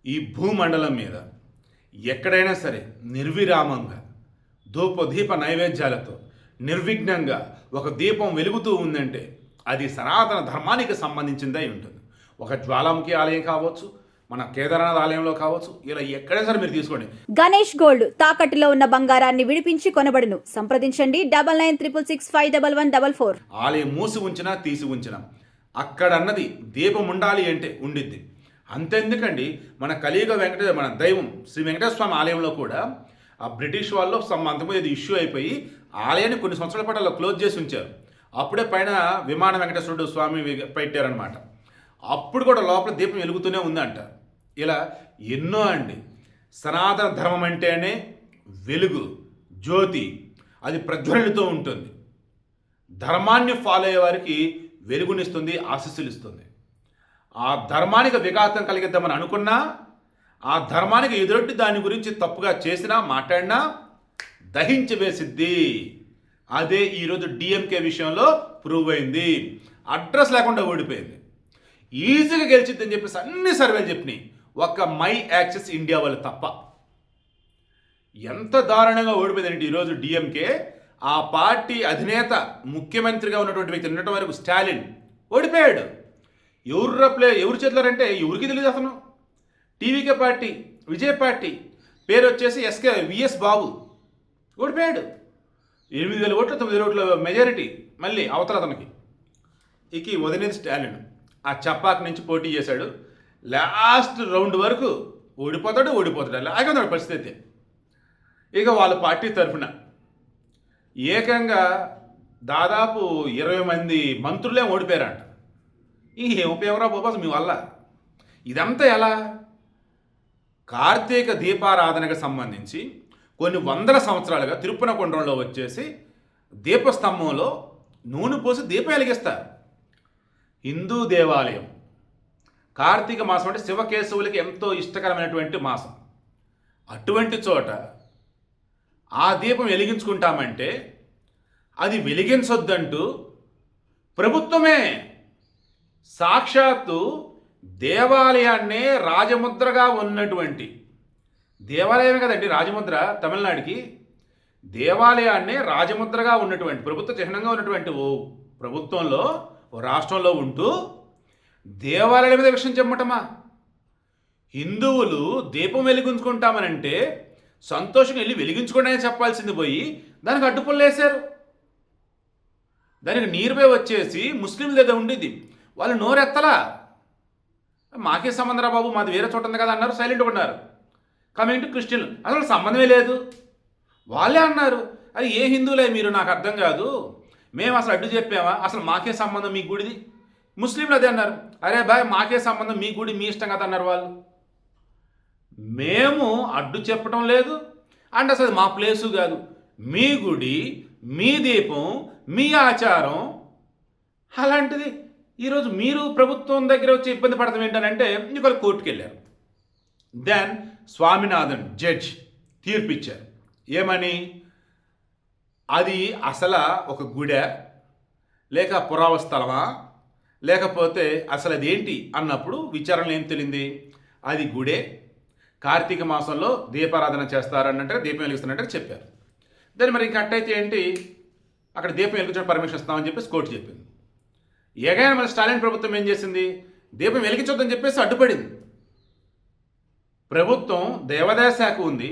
ఈ భూమండలం మీద ఎక్కడైనా సరే నిర్విరామంగా ధూపదీప నైవేద్యాలతో నిర్విఘ్నంగా ఒక దీపం వెలుగుతూ ఉందంటే అది సనాతన ధర్మానికి సంబంధించిందై ఉంటుంది. ఒక జ్వాలాముఖి ఆలయం కావచ్చు, మన కేదార్నాథ్ ఆలయంలో కావచ్చు, ఇలా ఎక్కడైనా సరే మీరు తీసుకోండి. గణేష్ గోల్డ్ తాకట్టులో ఉన్న బంగారాన్ని విడిపించి కొనబడును. సంప్రదించండి 9966651144. ఆలయం మూసి ఉంచినా తీసి ఉంచినా అక్కడ అన్నది దీపం ఉండాలి అంటే ఉండిద్ది. అంతెందుకండి, మన కలియుగ మన దైవం శ్రీ వెంకటేశ్వర స్వామి ఆలయంలో కూడా ఆ బ్రిటిష్ వాళ్ళు అంతకుముందు ఇది ఇష్యూ అయిపోయి ఆలయాన్ని కొన్ని సంవత్సరాల పాటు అలా క్లోజ్ చేసి ఉంచారు. అప్పుడే పైన విమాన వెంకటేశ్వరుడు స్వామి పెట్టారనమాట. అప్పుడు కూడా లోపల దీపం వెలుగుతూనే ఉందంట. ఇలా ఎన్నో అండి. సనాతన ధర్మం అంటేనే వెలుగు, జ్యోతి, అది ప్రజ్వలితో ఉంటుంది. ధర్మాన్ని ఫాలో అయ్యే వారికి వెలుగునిస్తుంది, ఆశీస్సులు ఇస్తుంది. ఆ ధర్మానికి విఘాతం కలిగిద్దామని అనుకున్నా, ఆ ధర్మానికి ఎదురొట్టి దాని గురించి తప్పుగా చేసినా మాట్లాడినా దహించి వేసిద్ది. అదే ఈరోజు డిఎంకే విషయంలో ప్రూవ్ అయింది. అడ్రస్ లేకుండా ఓడిపోయింది. ఈజీగా గెలిచిద్దని చెప్పేసి అన్ని సర్వేలు చెప్పినాయి, ఒక్క మై యాక్సెస్ ఇండియా వాళ్ళు తప్ప. ఎంత దారుణంగా ఓడిపోయిందంటే ఈరోజు డిఎంకే, ఆ పార్టీ అధినేత ముఖ్యమంత్రిగా ఉన్నటువంటి వ్యక్తి నిన్నటి వరకు స్టాలిన్ ఓడిపోయాడు. ఎవరు చేతులారంటే ఎవరికి తెలియదు అతను. టీవీకే పార్టీ, విజయ్ పార్టీ, పేరు వచ్చేసి విఎస్ బాబు ఓడిపోయాడు. 8,000 ఓట్లు 9,000 ఓట్ల మెజారిటీ మళ్ళీ అవతల అతనికి. ఇక వదిలేది స్టాలిన్ ఆ చప్పాక నుంచి పోటీ చేశాడు. లాస్ట్ రౌండ్ వరకు ఓడిపోతాడు. అలాగే ఉన్నాడు పరిస్థితి. ఇక వాళ్ళ పార్టీ తరఫున ఏకంగా దాదాపు 20 మంది మంత్రులే ఓడిపోయారంట. ఏం ఉపయోగరా బాబా మీ వల్ల? ఇదంతా ఎలా? కార్తీక దీపారాధనకు సంబంధించి కొన్ని వందల సంవత్సరాలుగా తిరుపన కొండలో వచ్చేసి దీపస్తంభంలో నూనె పోసి దీపం వెలిగిస్తారు. హిందూ దేవాలయం కార్తీక మాసం అంటే శివకేశవులకి ఎంతో ఇష్టకరమైనటువంటి మాసం. అటువంటి చోట ఆ దీపం వెలిగించుకుంటామంటే అది వెలిగించొద్దంటూ ప్రభుత్వమే సాక్షాత్తు దేవాలయాన్నే రాజముద్రగా ఉన్నటువంటి దేవాలయమే కదండి రాజముద్ర. తమిళనాడుకి దేవాలయాన్నే రాజముద్రగా ఉన్నటువంటి ప్రభుత్వ చిహ్నంగా ఉన్నటువంటి ఓ ప్రభుత్వంలో, ఓ రాష్ట్రంలో ఉంటూ దేవాలయాల మీద విషయం చెప్పటమా? హిందువులు దీపం వెలిగించుకుంటామనంటే సంతోషంగా వెళ్ళి వెలిగించుకోండి అని చెప్పాల్సింది పోయి దానికి అడ్డుపుల్లు వేశారు. దానికి నీరుపై వచ్చేసి ముస్లింల దగ్గర ఉండేది, వాళ్ళు నోరెత్తలా. మాకే సంబంధం రా బాబు, మాది వేరే చోట ఉంది కదా అన్నారు, సైలెంట్గా ఉన్నారు. కమింగ్ టు క్రిస్టియన్లు అసలు సంబంధమే లేదు. వాళ్ళే అన్నారు, అది ఏ హిందువులే మీరు, నాకు అర్థం కాదు, మేము అసలు అడ్డు చెప్పామా, అసలు మాకే సంబంధం మీ గుడిది. ముస్లింలు అదే అన్నారు, అరే బాయ్ మాకే సంబంధం, మీ గుడి మీ ఇష్టం కదా అన్నారు వాళ్ళు. మేము అడ్డు చెప్పడం లేదు అంటే అసలు మా ప్లేసు కాదు, మీ గుడి, మీ దీపం, మీ ఆచారం. అలాంటిది ఈరోజు మీరు ప్రభుత్వం దగ్గర వచ్చి ఇబ్బంది పడతాం ఏంటనంటే ఇంకొక కోర్టుకు వెళ్ళారు. దెన్ స్వామినాథన్ జడ్జ్ తీర్పిచ్చారు. ఏమని? అది అసలు ఒక గుడే లేక పురావస్థలమా లేకపోతే అసలు అదేంటి అన్నప్పుడు విచారణలో ఏం తెలియంది, అది గుడే, కార్తీక మాసంలో దీపారాధన చేస్తారన్నట్టు దీపం వెలిగిస్తున్నట్టు చెప్పారు. దాన్ని మరి ఇంక అట్టయితే ఏంటి, అక్కడ దీపం వెలిగించడం పర్మిషన్ ఇస్తామని చెప్పేసి కోర్టు చెప్పింది. ఏగైనా మన స్టాలిన్ ప్రభుత్వం ఏం చేసింది, దీపం వెలిగించొద్దని చెప్పేసి అడ్డుపడింది. ప్రభుత్వం దేవాదాయ శాఖ ఉంది,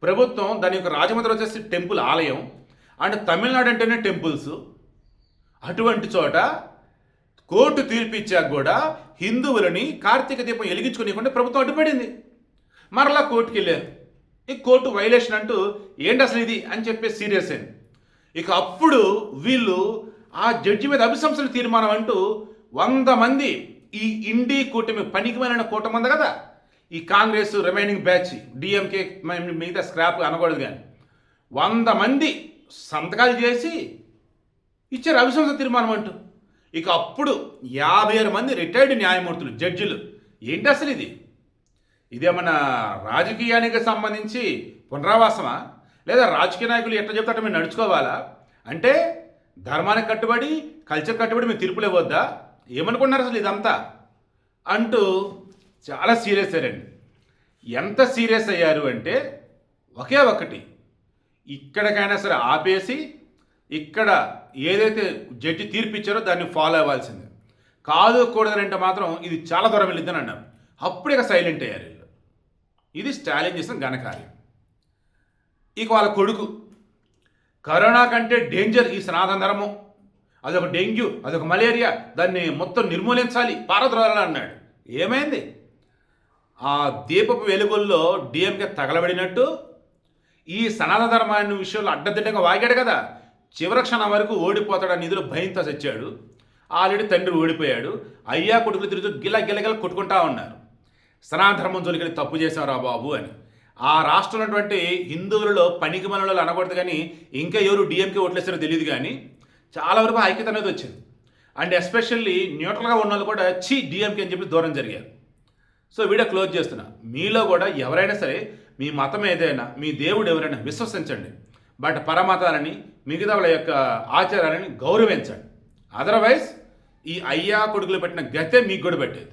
ప్రభుత్వం దాని యొక్క రాజముద్ర వచ్చేసి టెంపుల్ ఆలయం, అండ్ తమిళనాడు అంటేనే టెంపుల్స్. అటువంటి చోట కోర్టు తీర్పిచ్చాక కూడా హిందువులని కార్తీక దీపం వెలిగించుకునేకుండా ప్రభుత్వం అడ్డుపడింది. మరలా కోర్టుకి వెళ్ళారు. ఈ కోర్టు వైలేషన్ అంటూ ఏంటి అసలు ఇది అని చెప్పేసి సీరియస్ అయింది. ఇక అప్పుడు వీళ్ళు ఆ జడ్జి మీద అభిశంసన తీర్మానం అంటూ 100 మంది ఈ ఇండి కూటమి పనికిమాలిన కూటమి ఉంది కదా, ఈ కాంగ్రెస్ రిమైనింగ్ బ్యాచ్, డిఎంకే మిగతా స్క్రాప్ అనకూడదు కానీ 100 మంది సంతకాలు చేసి ఇచ్చారు అభిశంసన తీర్మానం అంటూ. ఇక అప్పుడు 56 మంది రిటైర్డ్ న్యాయమూర్తులు, జడ్జిలు, ఏంటి అసలు ఇది, ఇదేమన్నా రాజకీయానికి సంబంధించి పునరావాసమా, లేదా రాజకీయ నాయకులు ఎట్లా చెప్తారో మేము నడుచుకోవాలా, అంటే ధర్మానికి కట్టుబడి కల్చర్ కట్టుబడి మేము తీర్పులు ఇవ్వద్దా, ఏమనుకున్నారు అసలు ఇదంతా అంటూ చాలా సీరియస్ అయ్యారండి. ఎంత సీరియస్ అయ్యారు అంటే ఒకే ఒకటి, ఇక్కడికైనా సరే ఆపేసి ఇక్కడ ఏదైతే జడ్జి తీర్పు ఇచ్చారో దాన్ని ఫాలో అవ్వాల్సిందే, కాదు కూడదంటే మాత్రం ఇది చాలా దూరం వెళ్ళిద్దని అన్నారు. అప్పుడు ఇక సైలెంట్ అయ్యారు వీళ్ళు. ఇది స్టాలిన్ చేసిన ఘనకార్యం. ఇక వాళ్ళ కొడుకు, కరోనా కంటే డేంజర్ ఈ సనాతన ధర్మం, అదొక డెంగ్యూ, అదొక మలేరియా, దాన్ని మొత్తం నిర్మూలించాలి, పారద్రోలాలి అన్నాడు. ఏమైంది? ఆ దీపపు వెలుగుల్లో డిఎంకే తగలబడినట్టు ఈ సనాతన ధర్మాన్ని విషయంలో అడ్డదిడ్డంగా వాగాడు కదా, చివరి క్షణం వరకు ఓడిపోతాడని నిధులు భయంతో చచ్చాడు. ఆల్రెడీ తండ్రి ఓడిపోయాడు. అయ్యా కొడుకులు తిరుగుతూ గిల కొట్టుకుంటా ఉన్నారు. సనాతన ధర్మం జోలికి తప్పు చేశారా బాబు అని. ఆ రాష్ట్రంలో ఉన్నటువంటి హిందువులలో పనికి మనలో అనకూడదు, కానీ ఇంకా ఎవరు డిఎంకే ఓట్లేస్తారో తెలియదు, కానీ చాలా వరకు ఐక్యత అనేది వచ్చింది. అండ్ ఎస్పెషల్లీ న్యూట్రల్గా ఉన్న వాళ్ళు కూడా డిఎంకే అని చెప్పి దూరం జరిగారు. సో వీడియో క్లోజ్ చేస్తున్నా. మీలో కూడా ఎవరైనా సరే మీ మతం ఏదైనా, మీ దేవుడు ఎవరైనా విశ్వసించండి, బట్ పరమతాలని మిగతా వాళ్ళ యొక్క ఆచారాలని గౌరవించండి. అదర్వైజ్ ఈ అయ్యా కొడుకులు పెట్టిన గతే మీకు కూడా పెట్టేది.